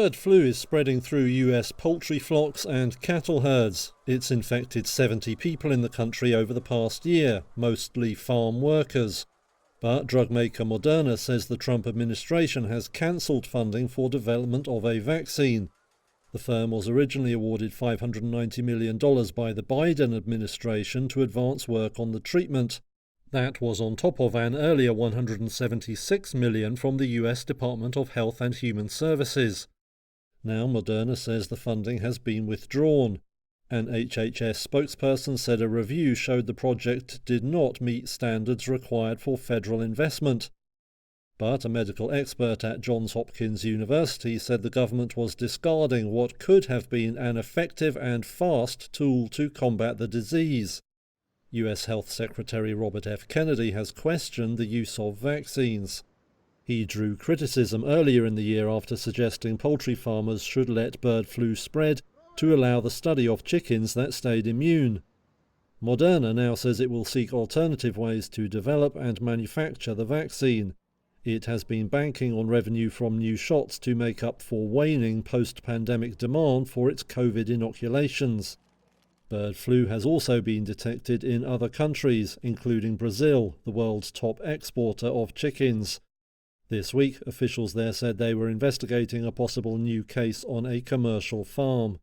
Bird flu is spreading through US poultry flocks and cattle herds. It's infected 70 people in the country over the past year, mostly farm workers. But drug maker Moderna says the Trump administration has cancelled funding for development of a vaccine. The firm was originally awarded $590 million by the Biden administration to advance work on the treatment. That was on top of an earlier $176 million from the US Department of Health and Human Services. Now Moderna says the funding has been withdrawn. An HHS spokesperson said a review showed the project did not meet standards required for federal investment. But a medical expert at Johns Hopkins University said the government was discarding what could have been an effective and fast tool to combat the disease. US Health Secretary Robert F. Kennedy has questioned the use of vaccines. He drew criticism earlier in the year after suggesting poultry farmers should let bird flu spread to allow the study of chickens that stayed immune. Moderna now says it will seek alternative ways to develop and manufacture the vaccine. It has been banking on revenue from new shots to make up for waning post-pandemic demand for its COVID inoculations. Bird flu has also been detected in other countries, including Brazil, the world's top exporter of chickens. This week, officials there said they were investigating a possible new case on a commercial farm.